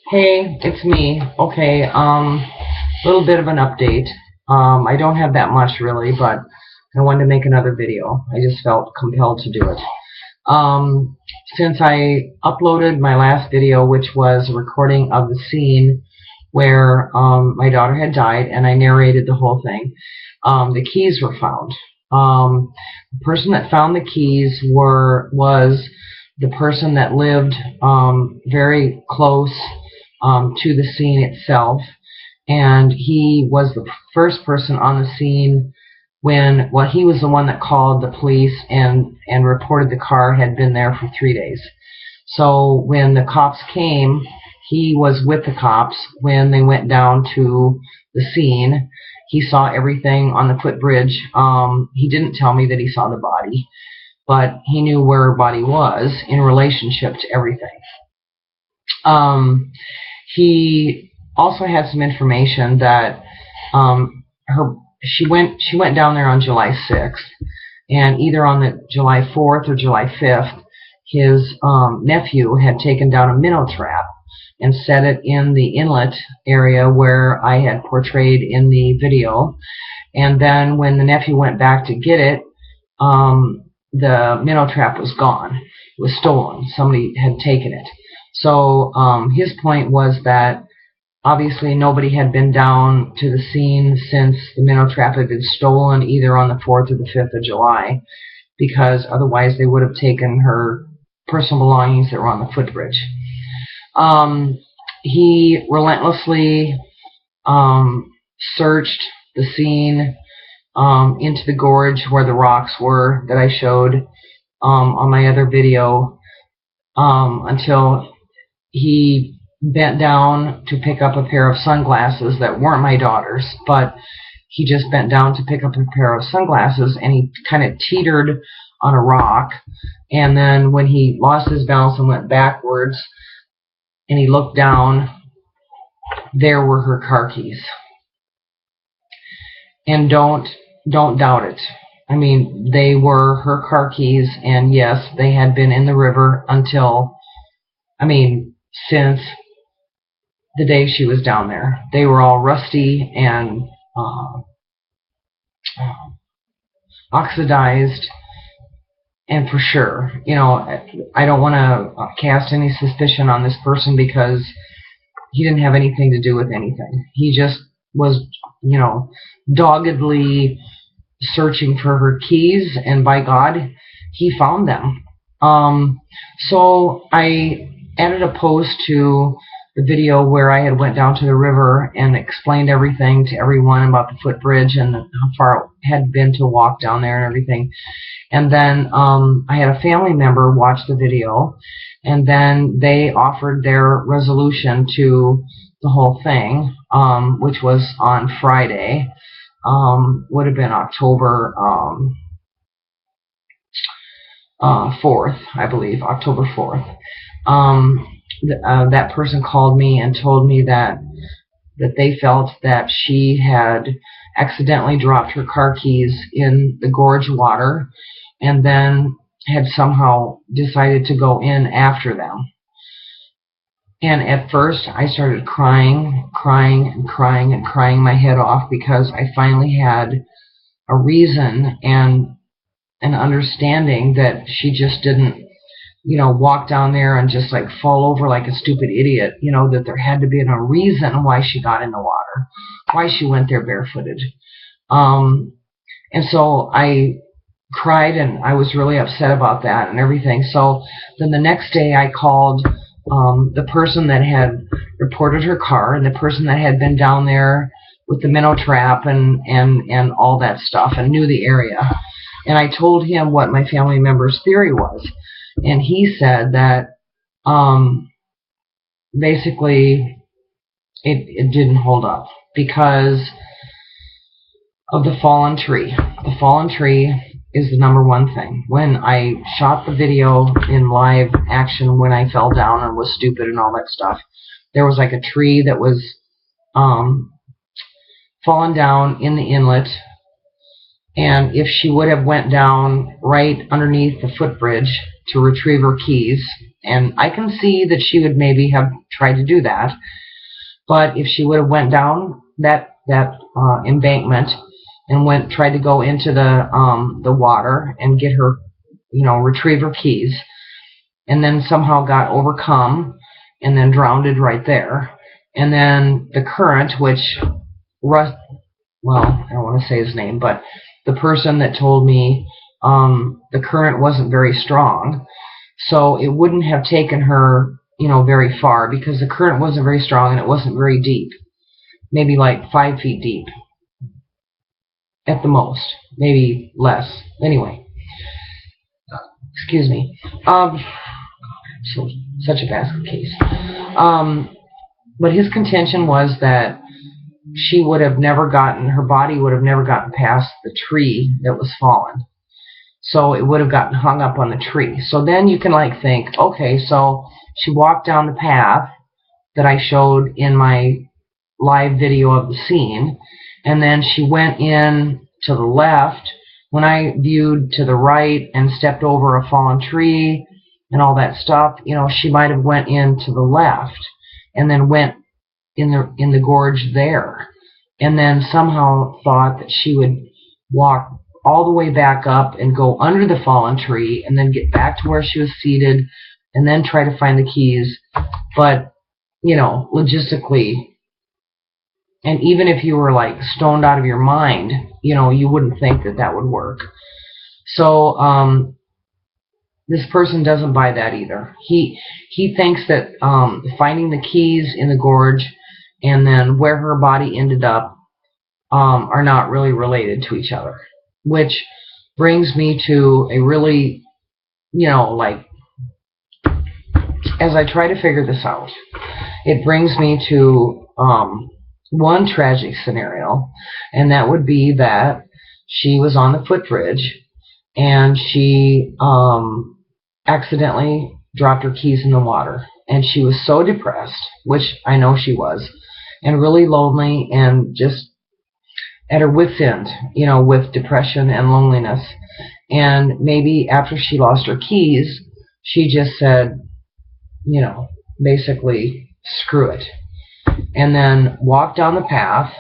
Hey, it's me. Okay, little bit of an update. I don't have that much really, but I wanted to make another video. I just felt compelled to do it. Since I uploaded my last video, which was a recording of the scene where my daughter had died, and I narrated the whole thing, the keys were found. The person that found the keys was the person that lived very close to the scene itself, and he was the first person on the scene when, well, he was the one that called the police and reported the car had been there for 3 days. So when the cops came, he was with the cops when they went down to the scene. He saw everything on the footbridge. He didn't tell me that he saw the body, but he knew where her body was in relationship to everything. He also had some information that she went down there on July 6th, and either on the July 4th or July 5th, his nephew had taken down a minnow trap and set it in the inlet area where I had portrayed in the video. And then when the nephew went back to get it, the minnow trap was gone. It was stolen. Somebody had taken it. So his point was that obviously nobody had been down to the scene since the minnow trap had been stolen, either on the 4th or the 5th of July, because otherwise they would have taken her personal belongings that were on the footbridge. He relentlessly searched the scene into the gorge where the rocks were that I showed on my other video, until he bent down to pick up a pair of sunglasses that weren't my daughter's, but he just bent down to pick up a pair of sunglasses, and he kind of teetered on a rock, and then when he lost his balance and went backwards and he looked down, there were her car keys. And don't doubt it. I mean, they were her car keys, and yes, they had been in the river until, since the day she was down there. They were all rusty and oxidized, and for sure, I don't want to cast any suspicion on this person because he didn't have anything to do with anything. He just was, doggedly searching for her keys, and by God, he found them. So I added a post to the video where I had went down to the river and explained everything to everyone about the footbridge and how far it had been to walk down there and everything. And then I had a family member watch the video, and then they offered their resolution to the whole thing, which was on Friday. Would have been October 4th, I believe, October 4th. That person called me and told me that they felt that she had accidentally dropped her car keys in the gorge water and then had somehow decided to go in after them. And at first I started crying my head off, because I finally had a reason and an understanding that she just didn't walk down there and just like fall over like a stupid idiot, that there had to be a reason why she got in the water, why she went there barefooted. And so I cried, and I was really upset about that and everything. So then the next day I called the person that had reported her car and the person that had been down there with the minnow trap and all that stuff and knew the area. And I told him what my family member's theory was. And he said that basically it didn't hold up because of the fallen tree. The fallen tree is the number one thing. When I shot the video in live action, when I fell down and was stupid and all that stuff, there was like a tree that was fallen down in the inlet. And if she would have went down right underneath the footbridge to retrieve her keys And I can see that she would maybe have tried to do that, but if she would have went down that embankment and tried to go into the water and get her, retrieve her keys, and then somehow got overcome and then drowned right there, and then the current, which I don't want to say his name, but the person that told me the current wasn't very strong, so it wouldn't have taken her, very far, because the current wasn't very strong and it wasn't very deep, maybe like 5 feet deep at the most, maybe less. Anyway, excuse me. So, such a basket case. But his contention was that she would have never gotten, her body would have never gotten past the tree that was fallen. So it would have gotten hung up on the tree. So then you can think, okay, so she walked down the path that I showed in my live video of the scene, and then she went in to the left. When I viewed to the right and stepped over a fallen tree and all that stuff, she might have went in to the left and then went in the gorge there, and then somehow thought that she would walk all the way back up and go under the fallen tree and then get back to where she was seated and then try to find the keys. But, logistically, and even if you were stoned out of your mind, you wouldn't think that would work. So this person doesn't buy that either. He thinks that finding the keys in the gorge and then where her body ended up are not really related to each other, which brings me to a really, as I try to figure this out, it brings me to one tragic scenario, and that would be that she was on the footbridge and she accidentally dropped her keys in the water, and she was so depressed, which I know she was, and really lonely and just at her wit's end, with depression and loneliness. And maybe after she lost her keys, she just said, basically, screw it. And then walked down the path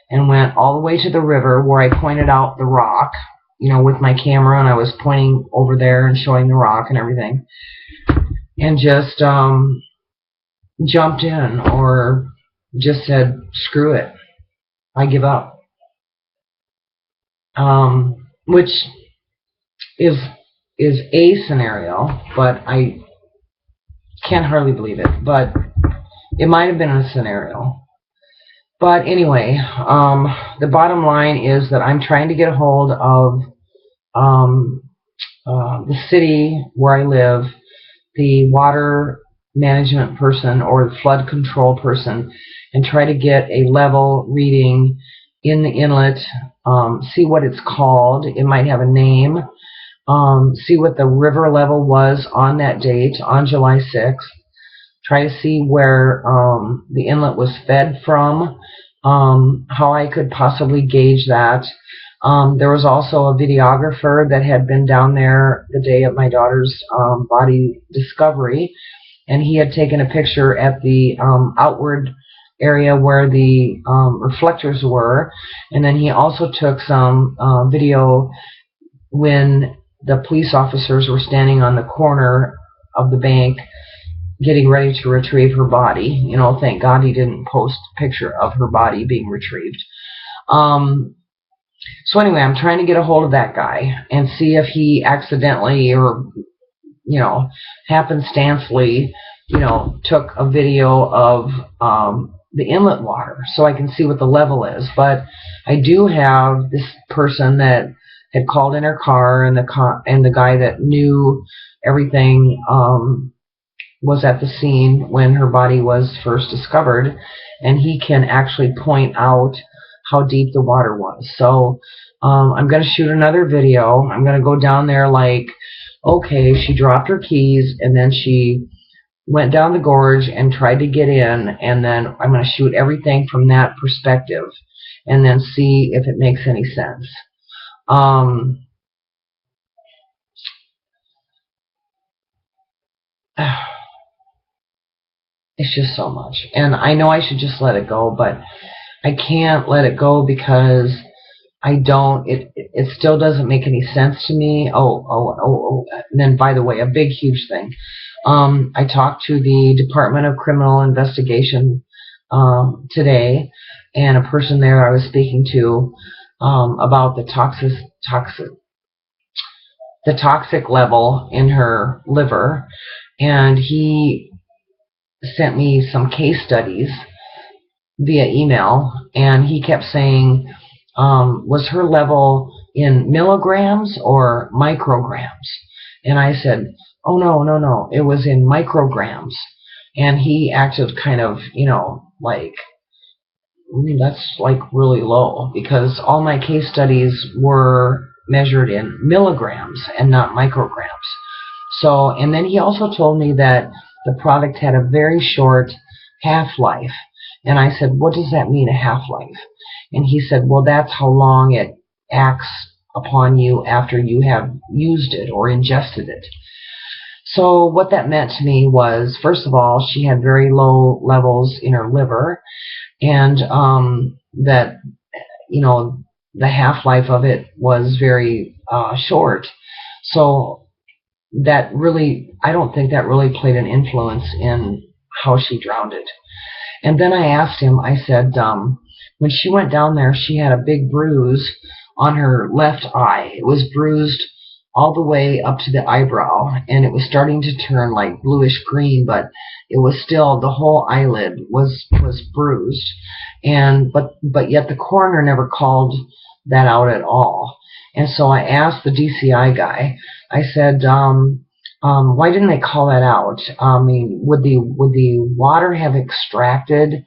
and went all the way to the river where I pointed out the rock, with my camera, and I was pointing over there and showing the rock and everything. And just jumped in, or just said, screw it, I give up. Which is a scenario, but I can't hardly believe it. But it might have been a scenario. But anyway, the bottom line is that I'm trying to get a hold of the city where I live, the water management person or the flood control person, and try to get a level reading in the inlet, see what it's called. It might have a name. See what the river level was on that date, on July 6th. Try to see where the inlet was fed from, how I could possibly gauge that. There was also a videographer that had been down there the day of my daughter's body discovery, and he had taken a picture at the outward area where the reflectors were, and then he also took some video when the police officers were standing on the corner of the bank getting ready to retrieve her body. Thank God he didn't post a picture of her body being retrieved. So anyway, I'm trying to get a hold of that guy and see if he accidentally or, happenstancely, took a video of the inlet water so I can see what the level is. But I do have this person that had called in her car, and the guy that knew everything was at the scene when her body was first discovered, and he can actually point out how deep the water was. So I'm going to shoot another video. I'm going to go down there okay, she dropped her keys and then she went down the gorge and tried to get in, and then I'm going to shoot everything from that perspective and then see if it makes any sense. It's just so much. And I know I should just let it go, but I can't let it go because I don't, it still doesn't make any sense to me. And then, by the way, a big, huge thing. I talked to the Department of Criminal Investigation today, and a person there I was speaking to about the toxic level in her liver, and he sent me some case studies via email, and he kept saying, was her level in milligrams or micrograms? And I said, oh, no, it was in micrograms. And he acted kind of, like, that's like really low, because all my case studies were measured in milligrams and not micrograms. So, and then he also told me that the product had a very short half-life. And I said, what does that mean, a half-life? And he said, well, that's how long it acts upon you after you have used it or ingested it. So what that meant to me was, first of all, she had very low levels in her liver, and that, the half-life of it was very short. So that really, I don't think that really played an influence in how she drowned it. And then I asked him, I said, when she went down there, she had a big bruise on her left eye. It was bruised all the way up to the eyebrow, and it was starting to turn like bluish green, but it was still, the whole eyelid was bruised. And but yet the coroner never called that out at all. And so I asked the DCI guy, I said, why didn't they call that out? I mean, would the water have extracted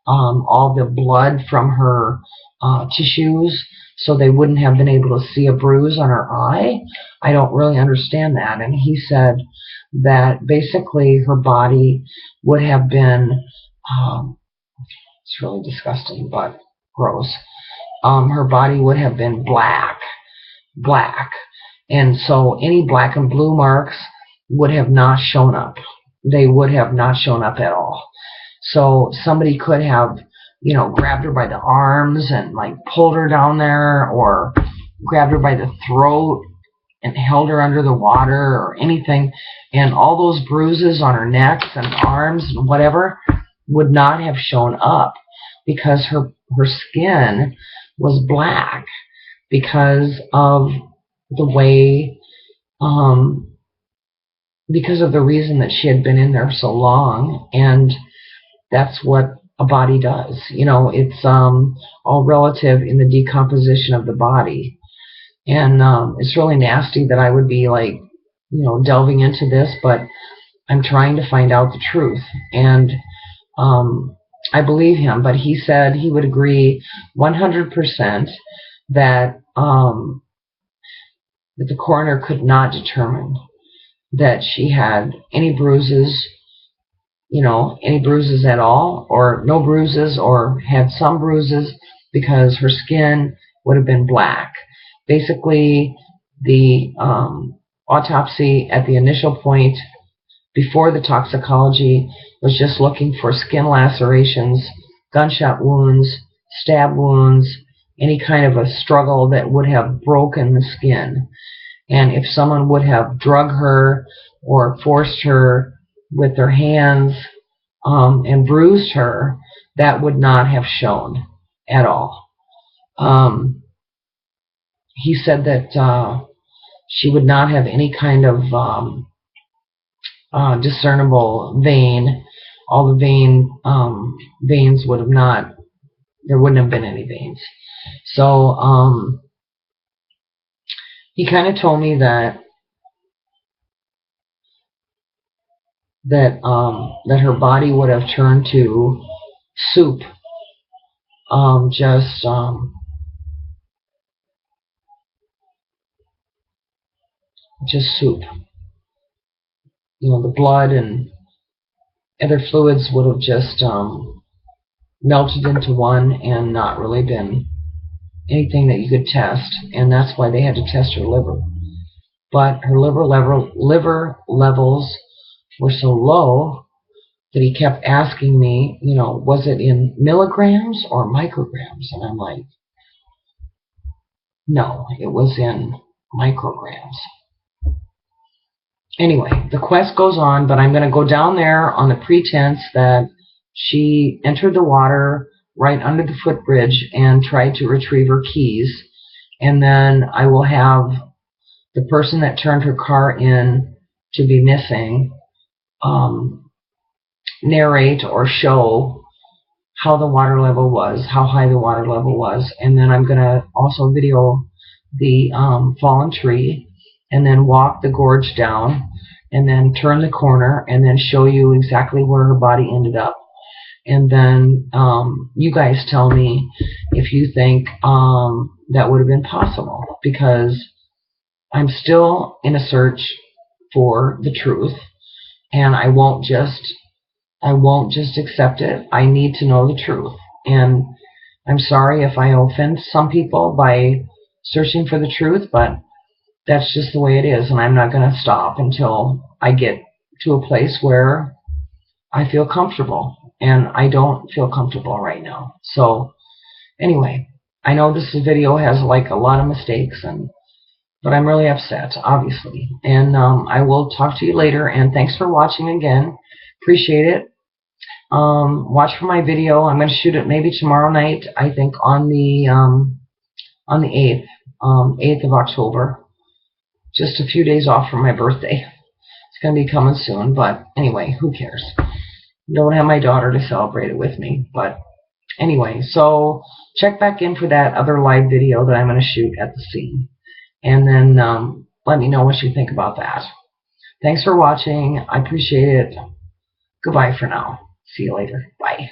all the blood from her tissues so they wouldn't have been able to see a bruise on her eye? I don't really understand that. And he said that basically her body would have been, it's really disgusting, but gross. Her body would have been black. And so any black and blue marks would have not shown up. They would have not shown up at all. So somebody could have, grabbed her by the arms and like pulled her down there, or grabbed her by the throat and held her under the water or anything, and all those bruises on her necks and arms and whatever would not have shown up, because her skin was black because of the way, because of the reason that she had been in there so long. And that's what a body does. It's all relative in the decomposition of the body. And it's really nasty that I would be like, delving into this, but I'm trying to find out the truth. And I believe him, but he said he would agree 100% that that the coroner could not determine that she had any bruises, any bruises at all, or no bruises, or had some bruises, because her skin would have been black. Basically, the autopsy at the initial point before the toxicology was just looking for skin lacerations, gunshot wounds, stab wounds, any kind of a struggle that would have broken the skin. And if someone would have drug her or forced her with their hands and bruised her, that would not have shown at all. He said that she would not have any kind of discernible vein. All the veins would have not, there wouldn't have been any veins. So he kind of told me that her body would have turned to soup, just soup. The blood and other fluids would have just melted into one and not really been anything that you could test, and that's why they had to test her liver. But her liver levels were so low that he kept asking me, you know, was it in milligrams or micrograms? And I'm like, no, it was in micrograms. Anyway, the quest goes on, but I'm going to go down there on the pretense that she entered the water right under the footbridge and tried to retrieve her keys. And then I will have the person that turned her car in to be missing narrate or show how the water level was, how high the water level was. And then I'm going to also video the fallen tree, and then walk the gorge down, and then turn the corner, and then show you exactly where her body ended up. And then you guys tell me if you think that would have been possible, because I'm still in a search for the truth, and I won't just accept it. I need to know the truth. And I'm sorry if I offend some people by searching for the truth, but that's just the way it is, and I'm not going to stop until I get to a place where I feel comfortable, and I don't feel comfortable right now. So anyway, I know this video has like a lot of mistakes, but I'm really upset, obviously. And I will talk to you later, and thanks for watching again. Appreciate it. Watch for my video. I'm going to shoot it maybe tomorrow night, I think, on the 8th, 8th of October. Just a few days off from my birthday. It's going to be coming soon, but anyway, who cares? Don't have my daughter to celebrate it with me, but anyway, so check back in for that other live video that I'm going to shoot at the scene, and then let me know what you think about that. Thanks for watching. I appreciate it. Goodbye for now. See you later. Bye.